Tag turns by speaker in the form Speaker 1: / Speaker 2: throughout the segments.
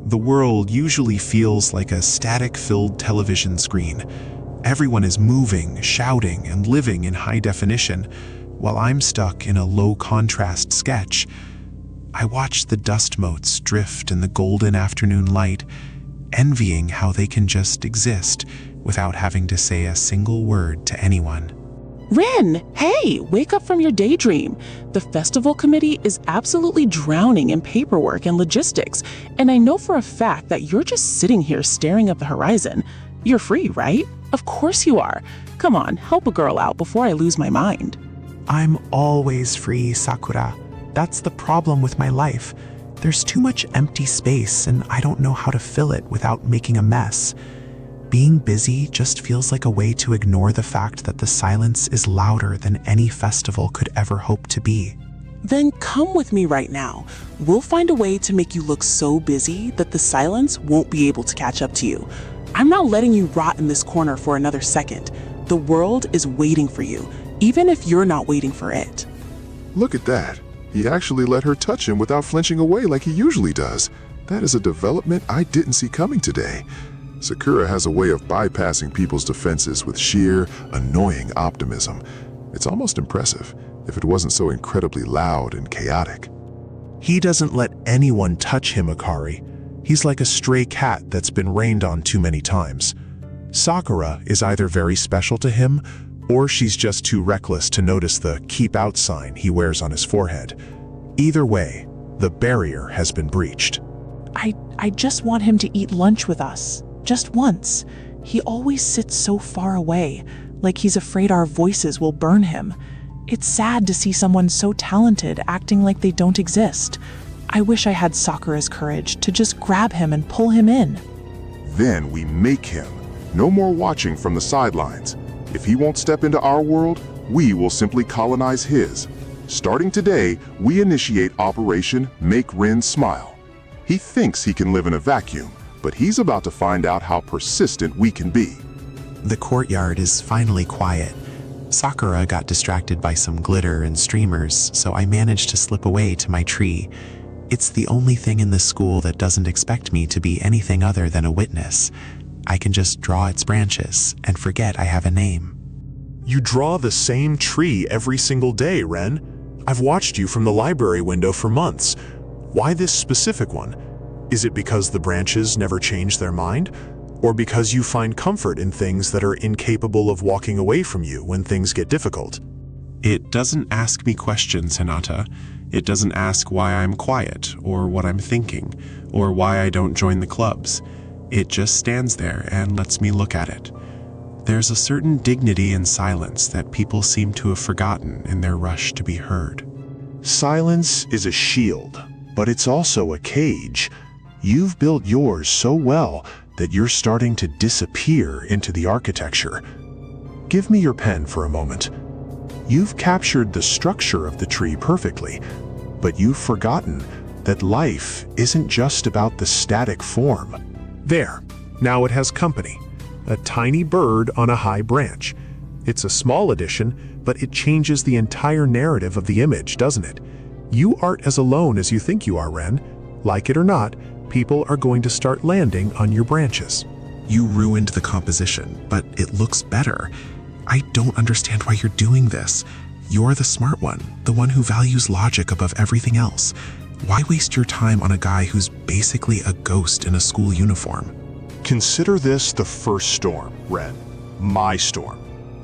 Speaker 1: The world usually feels like a static-filled television screen. Everyone is moving, shouting, and living in high definition, while I'm stuck in a low-contrast sketch. I watch the dust motes drift in the golden afternoon light, envying how they can just exist without having to say a single word to anyone.
Speaker 2: Ren, hey, wake up from your daydream. The festival committee is absolutely drowning in paperwork and logistics, and I know for a fact that you're just sitting here staring at the horizon. You're free, right? Of course you are. Come on, help a girl out before I lose my mind.
Speaker 3: I'm always free, Sakura. That's the problem with my life. There's too much empty space, and I don't know how to fill it without making a mess. Being busy just feels like a way to ignore the fact that the silence is louder than any festival could ever hope to be.
Speaker 2: Then come with me right now. We'll find a way to make you look so busy that the silence won't be able to catch up to you. I'm not letting you rot in this corner for another second. The world is waiting for you, even if you're not waiting for it.
Speaker 4: Look at that. He actually let her touch him without flinching away like he usually does. That is a development I didn't see coming today. Sakura has a way of bypassing people's defenses with sheer, annoying optimism. It's almost impressive, if it wasn't so incredibly loud and chaotic.
Speaker 1: He doesn't let anyone touch him, Akari. He's like a stray cat that's been rained on too many times. Sakura is either very special to him, or she's just too reckless to notice the "keep out" sign he wears on his forehead. Either way, the barrier has been breached.
Speaker 5: I just want him to eat lunch with us. Just once. He always sits so far away, like he's afraid our voices will burn him. It's sad to see someone so talented acting like they don't exist. I wish I had Sakura's courage to just grab him and pull him in.
Speaker 4: Then we make him. No more watching from the sidelines. If he won't step into our world, we will simply colonize his. Starting today, we initiate Operation Make Ren Smile. He thinks he can live in a vacuum, but he's about to find out how persistent we can be.
Speaker 3: The courtyard is finally quiet. Sakura got distracted by some glitter and streamers, so I managed to slip away to my tree. It's the only thing in this school that doesn't expect me to be anything other than a witness. I can just draw its branches and forget I have a name.
Speaker 1: You draw the same tree every single day, Ren. I've watched you from the library window for months. Why this specific one? Is it because the branches never change their mind? Or because you find comfort in things that are incapable of walking away from you when things get difficult? It doesn't ask me questions, Hinata. It doesn't ask why I'm quiet, or what I'm thinking, or why I don't join the clubs. It just stands there and lets me look at it. There's a certain dignity in silence that people seem to have forgotten in their rush to be heard. Silence is a shield, but it's also a cage. You've built yours so well that you're starting to disappear into the architecture. Give me your pen for a moment. You've captured the structure of the tree perfectly, but you've forgotten that life isn't just about the static form. There, now it has company. A tiny bird on a high branch. It's a small addition, but it changes the entire narrative of the image, doesn't it? You aren't as alone as you think you are, Ren. Like it or not, people are going to start landing on your branches. You ruined the composition, but it looks better. I don't understand why you're doing this. You're the smart one, the one who values logic above everything else. Why waste your time on a guy who's basically a ghost in a school uniform? Consider this the first storm, Ren. My storm.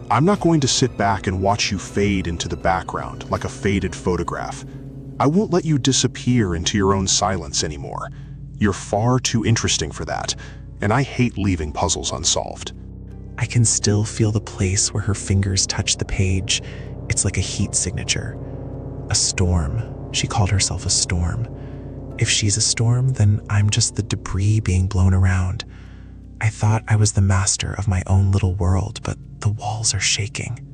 Speaker 1: I'm not going to sit back and watch you fade into the background like a faded photograph. I won't let you disappear into your own silence anymore. You're far too interesting for that, and I hate leaving puzzles unsolved.
Speaker 3: I can still feel the place where her fingers touch the page. It's like a heat signature. A storm. She called herself a storm. If she's a storm, then I'm just the debris being blown around. I thought I was the master of my own little world, but the walls are shaking.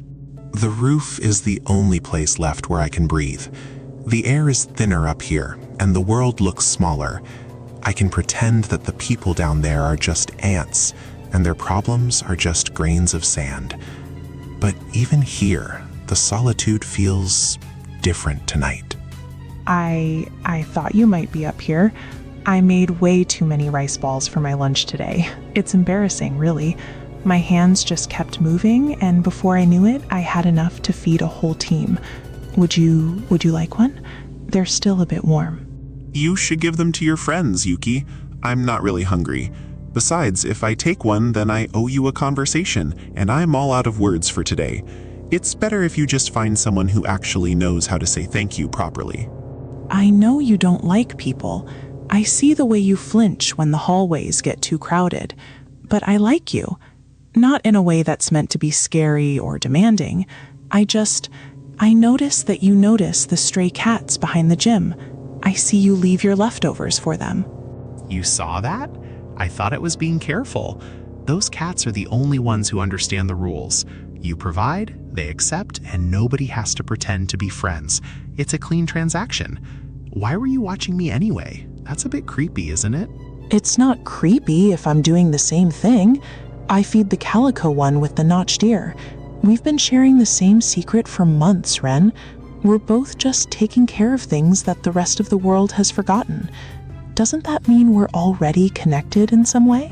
Speaker 3: The roof is the only place left where I can breathe. The air is thinner up here, and the world looks smaller. I can pretend that the people down there are just ants, and their problems are just grains of sand. But even here, the solitude feels different tonight.
Speaker 5: I thought you might be up here. I made way too many rice balls for my lunch today. It's embarrassing, really. My hands just kept moving, and before I knew it, I had enough to feed a whole team. Would you like one? They're still a bit warm.
Speaker 3: You should give them to your friends, Yuki. I'm not really hungry. Besides, if I take one, then I owe you a conversation, and I'm all out of words for today. It's better if you just find someone who actually knows how to say thank you properly.
Speaker 5: I know you don't like people. I see the way you flinch when the hallways get too crowded. But I like you. Not in a way that's meant to be scary or demanding. I notice that you notice the stray cats behind the gym. I see you leave your leftovers for them.
Speaker 3: You saw that? I thought it was being careful. Those cats are the only ones who understand the rules. You provide, they accept, and nobody has to pretend to be friends. It's a clean transaction. Why were you watching me anyway? That's a bit creepy, isn't it?
Speaker 5: It's not creepy if I'm doing the same thing. I feed the calico one with the notched ear. We've been sharing the same secret for months, Ren. We're both just taking care of things that the rest of the world has forgotten. Doesn't that mean we're already connected in some way?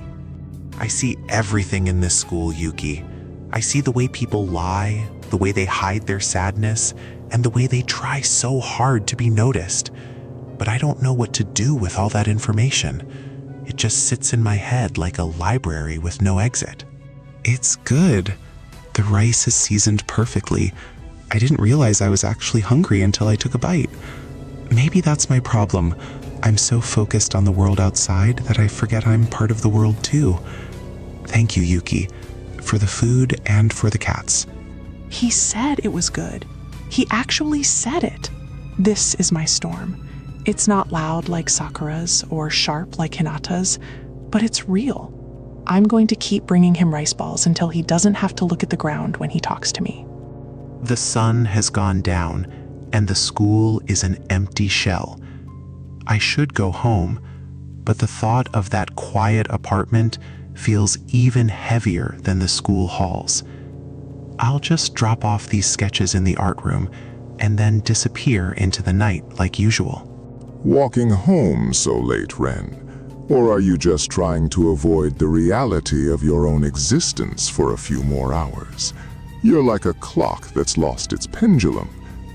Speaker 3: I see everything in this school, Yuki. I see the way people lie, the way they hide their sadness, and the way they try so hard to be noticed. But I don't know what to do with all that information. It just sits in my head like a library with no exit. It's good. The rice is seasoned perfectly. I didn't realize I was actually hungry until I took a bite. Maybe that's my problem. I'm so focused on the world outside that I forget I'm part of the world too. Thank you, Yuki, for the food and for the cats.
Speaker 5: He said it was good. He actually said it. This is my storm. It's not loud like Sakura's or sharp like Hinata's, but it's real. I'm going to keep bringing him rice balls until he doesn't have to look at the ground when he talks to me.
Speaker 3: The sun has gone down, and the school is an empty shell. I should go home, but the thought of that quiet apartment feels even heavier than the school halls. I'll just drop off these sketches in the art room and then disappear into the night like usual.
Speaker 4: Walking home so late, Ren? Or are you just trying to avoid the reality of your own existence for a few more hours? You're like a clock that's lost its pendulum,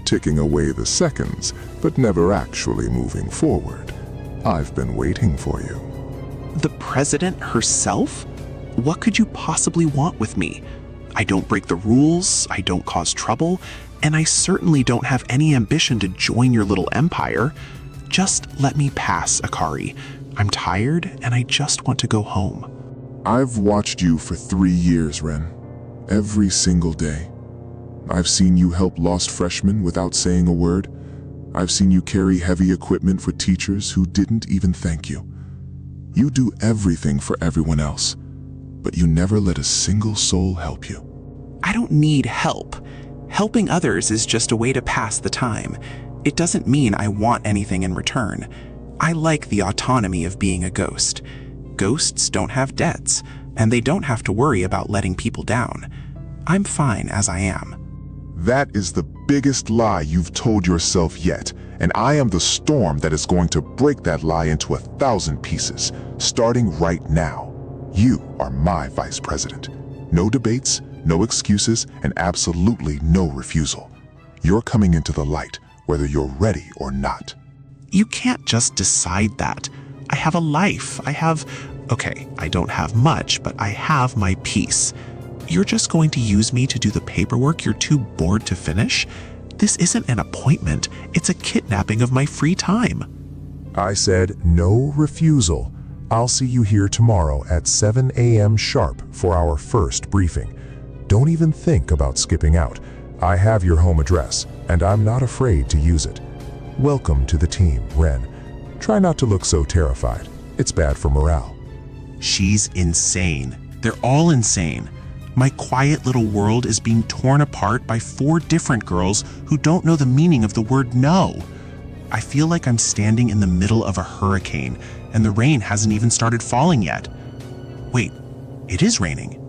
Speaker 4: ticking away the seconds, but never actually moving forward. I've been waiting for you.
Speaker 3: The president herself? What could you possibly want with me? I don't break the rules, I don't cause trouble, and I certainly don't have any ambition to join your little empire. Just let me pass, Akari. I'm tired and I just want to go home.
Speaker 4: I've watched you for 3 years, Ren. Every single day. I've seen you help lost freshmen without saying a word. I've seen you carry heavy equipment for teachers who didn't even thank you. You do everything for everyone else, but you never let a single soul help you.
Speaker 3: I don't need help. Helping others is just a way to pass the time. It doesn't mean I want anything in return. I like the autonomy of being a ghost. Ghosts don't have debts, and they don't have to worry about letting people down. I'm fine as I am.
Speaker 4: That is the biggest lie you've told yourself yet, and I am the storm that is going to break that lie into 1,000 pieces, starting right now. You are my vice president. No debates, no excuses, and absolutely no refusal. You're coming into the light, whether you're ready or not.
Speaker 3: You can't just decide that. I have a life. Okay, I don't have much, but I have my piece. You're just going to use me to do the paperwork you're too bored to finish? This isn't an appointment. It's a kidnapping of my free time.
Speaker 1: I said no refusal. I'll see you here tomorrow at 7 a.m. sharp for our first briefing. Don't even think about skipping out. I have your home address, and I'm not afraid to use it. Welcome to the team, Ren. Try not to look so terrified. It's bad for morale.
Speaker 3: She's insane. They're all insane. My quiet little world is being torn apart by 4 different girls who don't know the meaning of the word no. I feel like I'm standing in the middle of a hurricane, and the rain hasn't even started falling yet. Wait, it is raining.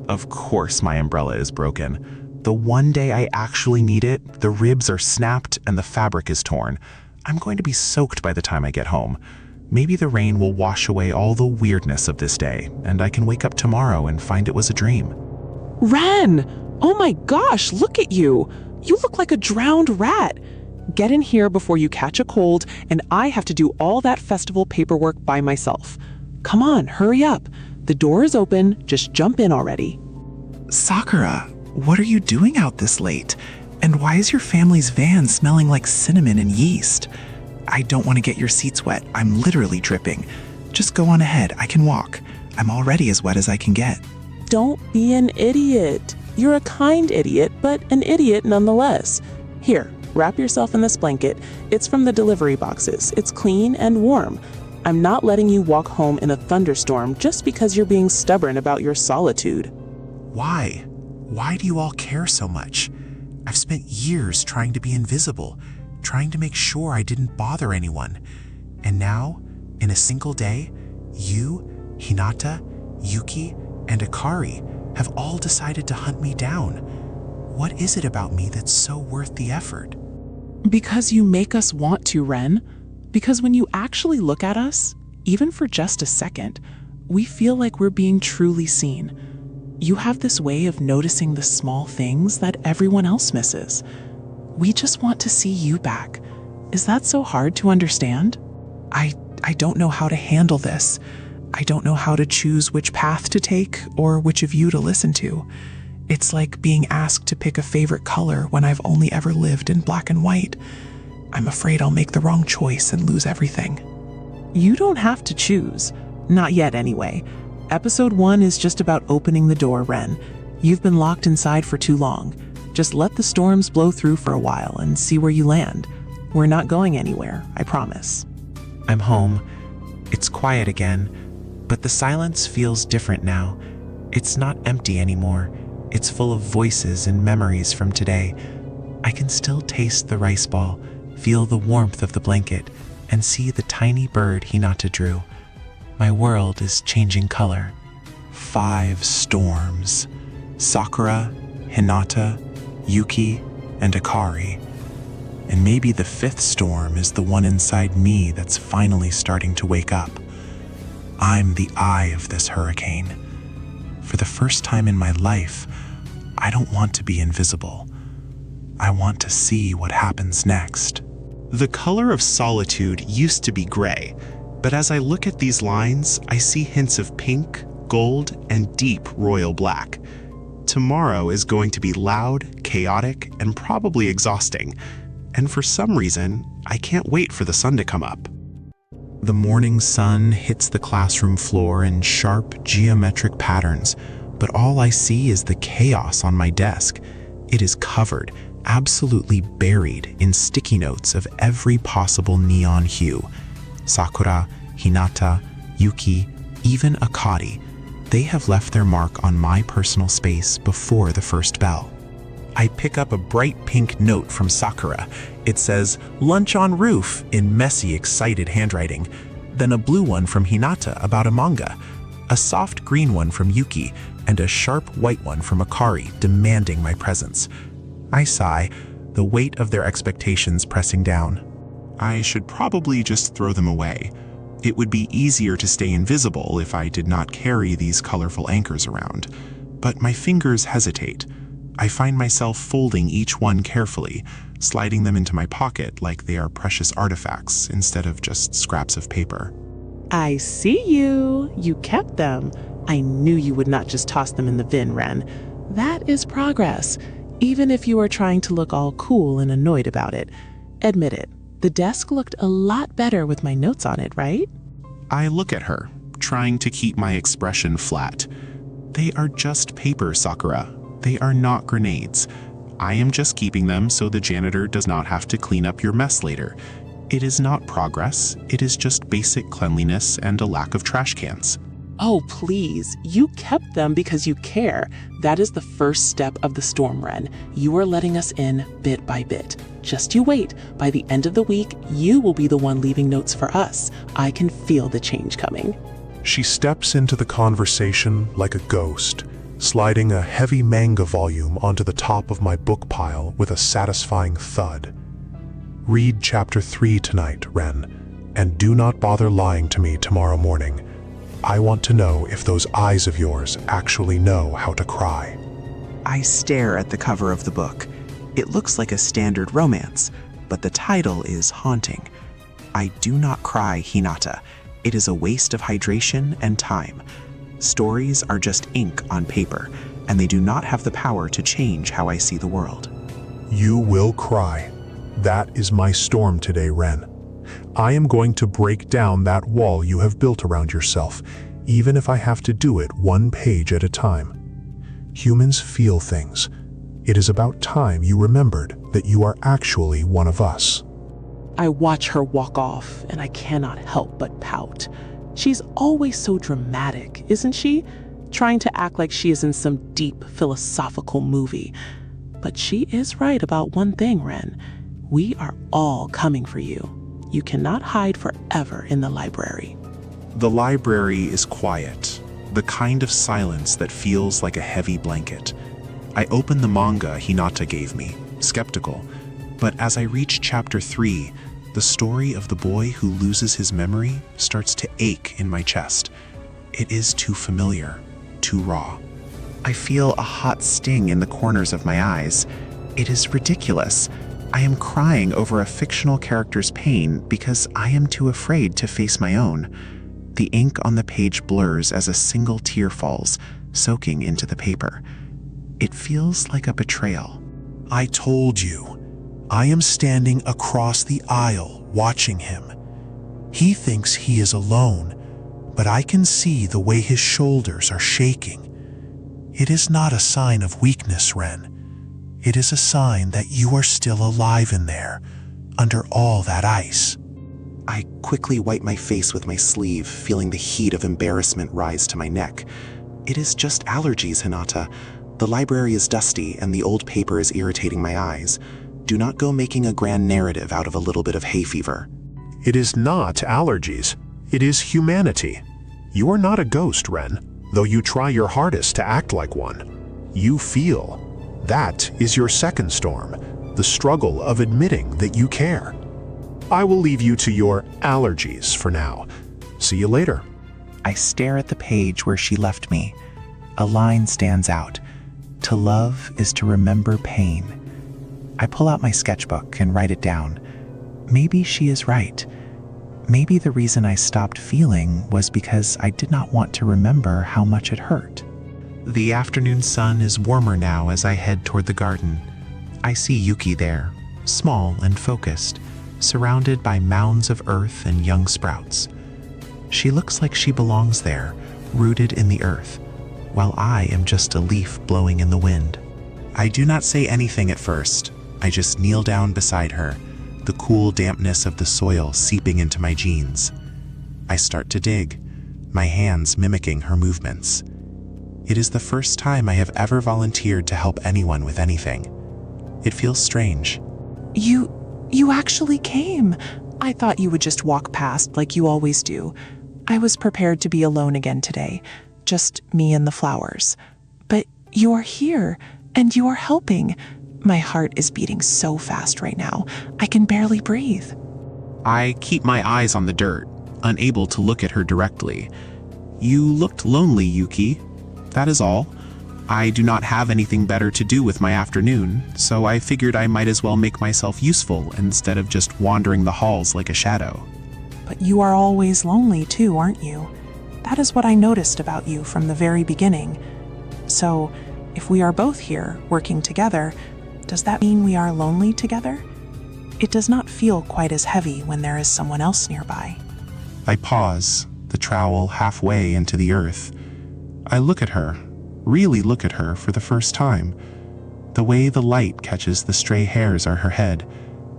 Speaker 3: Of course my umbrella is broken. The one day I actually need it, the ribs are snapped and the fabric is torn. I'm going to be soaked by the time I get home. Maybe the rain will wash away all the weirdness of this day, and I can wake up tomorrow and find it was a dream.
Speaker 2: Ren! Oh my gosh, look at you! You look like a drowned rat! Get in here before you catch a cold, and I have to do all that festival paperwork by myself. Come on, hurry up. The door is open, just jump in already.
Speaker 3: Sakura, what are you doing out this late? And why is your family's van smelling like cinnamon and yeast? I don't want to get your seats wet. I'm literally dripping. Just go on ahead. I can walk. I'm already as wet as I can get.
Speaker 2: Don't be an idiot. You're a kind idiot, but an idiot nonetheless. Here, wrap yourself in this blanket. It's from the delivery boxes. It's clean and warm. I'm not letting you walk home in a thunderstorm just because you're being stubborn about your solitude.
Speaker 3: Why? Why do you all care so much? I've spent years trying to be invisible, trying to make sure I didn't bother anyone. And now, in a single day, you, Hinata, Yuki, and Akari have all decided to hunt me down. What is it about me that's so worth the effort?
Speaker 2: Because you make us want to, Ren. Because when you actually look at us, even for just a second, we feel like we're being truly seen. You have this way of noticing the small things that everyone else misses. We just want to see you back. Is that so hard to understand?
Speaker 3: I don't know how to handle this. I don't know how to choose which path to take or which of you to listen to. It's like being asked to pick a favorite color when I've only ever lived in black and white. I'm afraid I'll make the wrong choice and lose everything.
Speaker 2: You don't have to choose. Not yet, anyway. Episode 1 is just about opening the door, Ren. You've been locked inside for too long. Just let the storms blow through for a while and see where you land. We're not going anywhere, I promise.
Speaker 3: I'm home. It's quiet again, but the silence feels different now. It's not empty anymore. It's full of voices and memories from today. I can still taste the rice ball, feel the warmth of the blanket, and see the tiny bird Hinata drew. My world is changing color. 5 storms. Sakura, Hinata, Yuki, and Akari. And maybe the 5th storm is the one inside me that's finally starting to wake up. I'm the eye of this hurricane. For the first time in my life, I don't want to be invisible. I want to see what happens next.
Speaker 6: The color of solitude used to be gray, but as I look at these lines, I see hints of pink, gold, and deep royal black. Tomorrow is going to be loud, chaotic, and probably exhausting. And for some reason, I can't wait for the sun to come up.
Speaker 3: The morning sun hits the classroom floor in sharp geometric patterns, but all I see is the chaos on my desk. It is covered, absolutely buried in sticky notes of every possible neon hue. Sakura, Hinata, Yuki, even Akari, they have left their mark on my personal space before the first bell. I pick up a bright pink note from Sakura. It says, "Lunch on roof," in messy, excited handwriting. Then a blue one from Hinata about a manga, a soft green one from Yuki, and a sharp white one from Akari demanding my presence. I sigh, the weight of their expectations pressing down.
Speaker 6: I should probably just throw them away. It would be easier to stay invisible if I did not carry these colorful anchors around. But my fingers hesitate. I find myself folding each one carefully, sliding them into my pocket like they are precious artifacts instead of just scraps of paper.
Speaker 2: I see you. You kept them. I knew you would not just toss them in the bin, Ren. That is progress, even if you are trying to look all cool and annoyed about it. Admit it, the desk looked a lot better with my notes on it, right?
Speaker 6: I look at her, trying to keep my expression flat. They are just paper, Sakura. They are not grenades. I am just keeping them so the janitor does not have to clean up your mess later. It is not progress, it is just basic cleanliness and a lack of trash cans.
Speaker 2: Oh, please. You kept them because you care. That is the first step of the storm, Ren. You are letting us in bit by bit. Just you wait. By the end of the week, you will be the one leaving notes for us. I can feel the change coming.
Speaker 1: She steps into the conversation like a ghost, sliding a heavy manga volume onto the top of my book pile with a satisfying thud. Read chapter 3 tonight, Ren, And do not bother lying to me tomorrow morning. I want to know if those eyes of yours actually know how to cry.
Speaker 3: I stare at the cover of the book. It looks like a standard romance, but the title is haunting. I do not cry, Hinata. It is a waste of hydration and time. Stories are just ink on paper, and they do not have the power to change how I see the world.
Speaker 1: You will cry. That is my storm today, Ren. I am going to break down that wall you have built around yourself, even if I have to do it one page at a time. Humans feel things. It is about time you remembered that you are actually one of us.
Speaker 2: I watch her walk off, and I cannot help but pout. She's always so dramatic, isn't she? Trying to act like she is in some deep philosophical movie. But she is right about one thing, Ren. We are all coming for you. You cannot hide forever in the library.
Speaker 6: The library is quiet, the kind of silence that feels like a heavy blanket. I open the manga Hinata gave me, skeptical, but as I reach chapter 3, the story of the boy who loses his memory starts to ache in my chest. It is too familiar, too raw. I feel a hot sting in the corners of my eyes. It is ridiculous. I am crying over a fictional character's pain because I am too afraid to face my own. The ink on the page blurs as a single tear falls, soaking into the paper. It feels like a betrayal.
Speaker 1: I told you. I am standing across the aisle watching him. He thinks he is alone, but I can see the way his shoulders are shaking. It is not a sign of weakness, Ren. It is a sign that you are still alive in there, under all that ice.
Speaker 3: I quickly wipe my face with my sleeve, feeling the heat of embarrassment rise to my neck. It is just allergies, Hinata. The library is dusty and the old paper is irritating my eyes. Do not go making a grand narrative out of a little bit of hay fever.
Speaker 1: It is not allergies. It is humanity. You are not a ghost, Ren, though you try your hardest to act like one. You feel. That is your second storm, the struggle of admitting that you care. I will leave you to your allergies for now. See you later.
Speaker 3: I stare at the page where she left me. A line stands out. To love is to remember pain. I pull out my sketchbook and write it down. Maybe she is right. Maybe the reason I stopped feeling was because I did not want to remember how much it hurt. The afternoon sun is warmer now as I head toward the garden. I see Yuki there, small and focused, surrounded by mounds of earth and young sprouts. She looks like she belongs there, rooted in the earth, while I am just a leaf blowing in the wind. I do not say anything at first. I just kneel down beside her, the cool dampness of the soil seeping into my jeans. I start to dig, my hands mimicking her movements. It is the first time I have ever volunteered to help anyone with anything. It feels strange.
Speaker 5: You actually came. I thought you would just walk past like you always do. I was prepared to be alone again today, just me and the flowers. But you are here, and you are helping. My heart is beating so fast right now, I can barely breathe.
Speaker 6: I keep my eyes on the dirt, unable to look at her directly. You looked lonely, Yuki. That is all. I do not have anything better to do with my afternoon, so I figured I might as well make myself useful instead of just wandering the halls like a shadow.
Speaker 5: But you are always lonely too, aren't you? That is what I noticed about you from the very beginning. So, if we are both here, working together, does that mean we are lonely together? It does not feel quite as heavy when there is someone else nearby.
Speaker 6: I pause, the trowel halfway into the earth. I look at her, really look at her for the first time. The way the light catches the stray hairs on her head,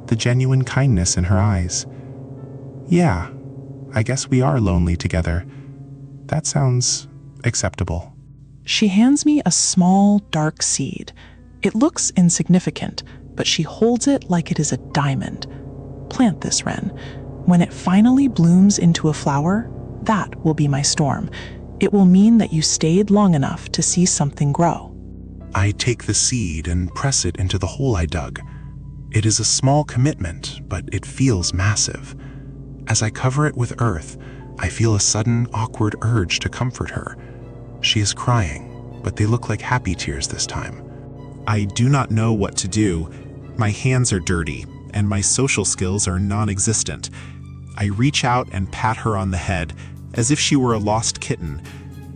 Speaker 6: the genuine kindness in her eyes. Yeah, I guess we are lonely together. That sounds acceptable.
Speaker 5: She hands me a small, dark seed. It looks insignificant, but she holds it like it is a diamond. Plant this, Ren. When it finally blooms into a flower, that will be my storm. It will mean that you stayed long enough to see something grow.
Speaker 6: I take the seed and press it into the hole I dug. It is a small commitment, but it feels massive. As I cover it with earth, I feel a sudden, awkward urge to comfort her. She is crying, but they look like happy tears this time. I do not know what to do. My hands are dirty, and my social skills are non-existent. I reach out and pat her on the head, as if she were a lost kitten.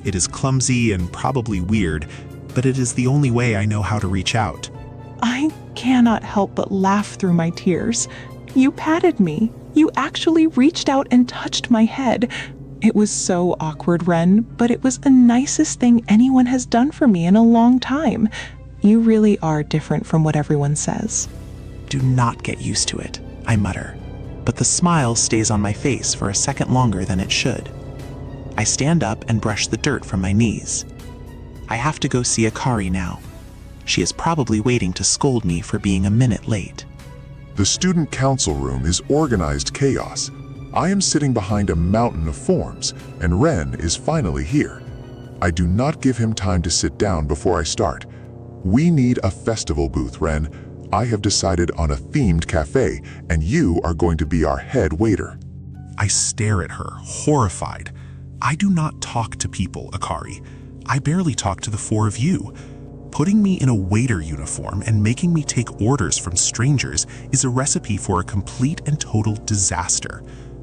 Speaker 6: It is clumsy and probably weird, but it is the only way I know how to reach out.
Speaker 5: I cannot help but laugh through my tears. You patted me. You actually reached out and touched my head. It was so awkward, Ren, but it was the nicest thing anyone has done for me in a long time. You really are different from what everyone says.
Speaker 3: Do not get used to it, I mutter, but the smile stays on my face for a second longer than it should. I stand up and brush the dirt from my knees. I have to go see Akari now. She is probably waiting to scold me for being a minute late.
Speaker 4: The student council room is organized chaos. I am sitting behind a mountain of forms, and Ren is finally here. I do not give him time to sit down before I start. We need a festival booth, Ren. I have decided on a themed cafe, and you are going to be our head waiter.
Speaker 6: I stare at her, horrified. I do not talk to people, Akari. I barely talk to the four of you. Putting me in a waiter uniform and making me take orders from strangers is a recipe for a complete and total disaster.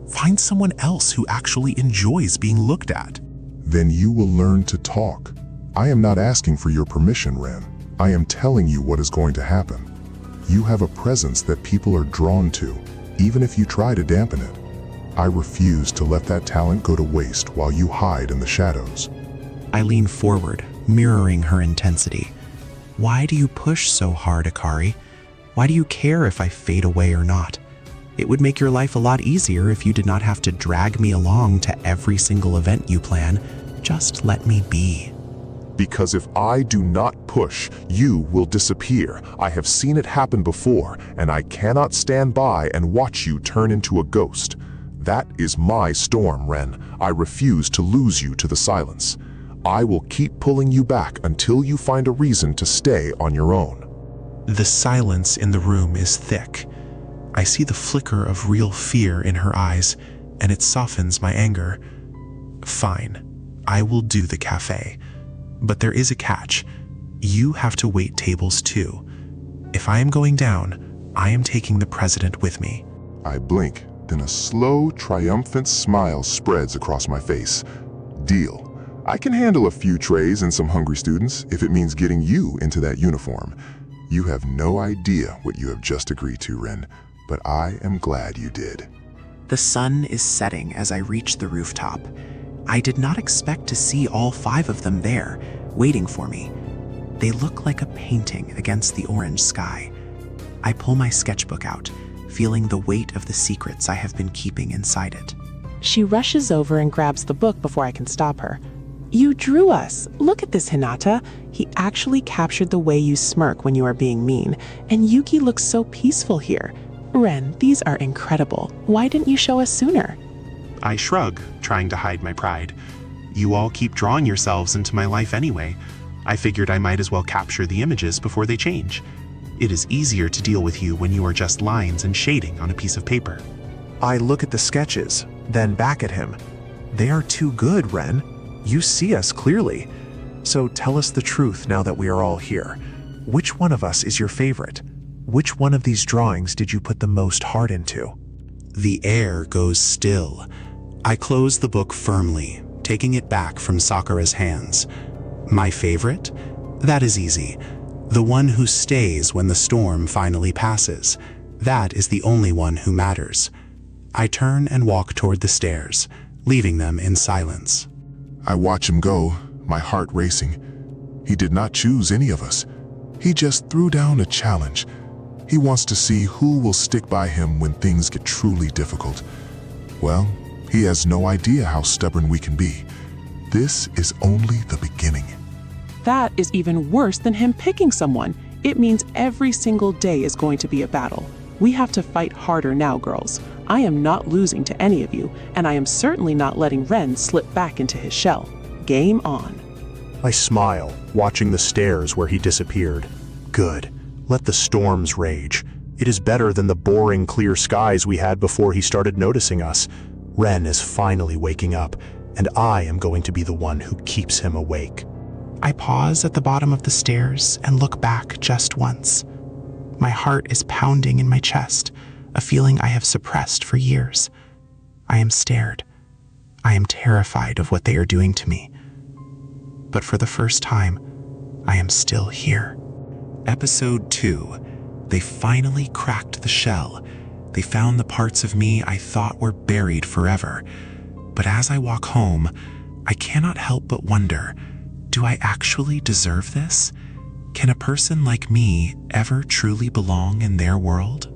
Speaker 6: Find someone else who actually enjoys being looked at.
Speaker 4: Then you will learn to talk. I am not asking for your permission, Ren. I am telling you what is going to happen. You have a presence that people are drawn to, even if you try to dampen it. I refuse to let that talent go to waste while you hide in the shadows.
Speaker 3: I lean forward, mirroring her intensity. Why do you push so hard, Akari? Why do you care if I fade away or not? It would make your life a lot easier if you did not have to drag me along to every single event you plan. Just let me be.
Speaker 4: Because if I do not push, you will disappear. I have seen it happen before, and I cannot stand by and watch you turn into a ghost. That is my storm, Ren. I refuse to lose you to the silence. I will keep pulling you back until you find a reason to stay on your own.
Speaker 6: The silence in the room is thick. I see the flicker of real fear in her eyes, and it softens my anger. Fine, I will do the cafe. But there is a catch. You have to wait tables too. If I am going down, I am taking the president with me.
Speaker 4: I blink, then a slow, triumphant smile spreads across my face. Deal. I can handle a few trays and some hungry students if it means getting you into that uniform. You have no idea what you have just agreed to, Ren, but I am glad you did.
Speaker 3: The sun is setting as I reach the rooftop. I did not expect to see all 5 of them there, waiting for me. They look like a painting against the orange sky. I pull my sketchbook out, feeling the weight of the secrets I have been keeping inside it.
Speaker 2: She rushes over and grabs the book before I can stop her. You drew us. Look at this, Hinata. He actually captured the way you smirk when you are being mean, and Yuki looks so peaceful here. Ren, these are incredible. Why didn't you show us sooner?
Speaker 6: I shrug, trying to hide my pride. You all keep drawing yourselves into my life anyway. I figured I might as well capture the images before they change. It is easier to deal with you when you are just lines and shading on a piece of paper.
Speaker 3: I look at the sketches, then back at him. They are too good, Ren. You see us clearly. So tell us the truth now that we are all here. Which one of us is your favorite? Which one of these drawings did you put the most heart into?
Speaker 6: The air goes still. I close the book firmly, taking it back from Sakura's hands. My favorite? That is easy. The one who stays when the storm finally passes. That is the only one who matters. I turn and walk toward the stairs, leaving them in silence.
Speaker 4: I watch him go, my heart racing. He did not choose any of us. He just threw down a challenge. He wants to see who will stick by him when things get truly difficult. Well, he has no idea how stubborn we can be. This is only the beginning.
Speaker 2: That is even worse than him picking someone. It means every single day is going to be a battle. We have to fight harder now, girls. I am not losing to any of you, and I am certainly not letting Ren slip back into his shell. Game on.
Speaker 1: I smile, watching the stairs where he disappeared. Good. Let the storms rage. It is better than the boring clear skies we had before he started noticing us. Ren is finally waking up, and I am going to be the one who keeps him awake.
Speaker 3: I pause at the bottom of the stairs and look back just once. My heart is pounding in my chest, a feeling I have suppressed for years. I am stared. I am terrified of what they are doing to me. But for the first time, I am still here. Episode 2. They finally cracked the shell. They found the parts of me I thought were buried forever. But as I walk home, I cannot help but wonder, do I actually deserve this? Can a person like me ever truly belong in their world?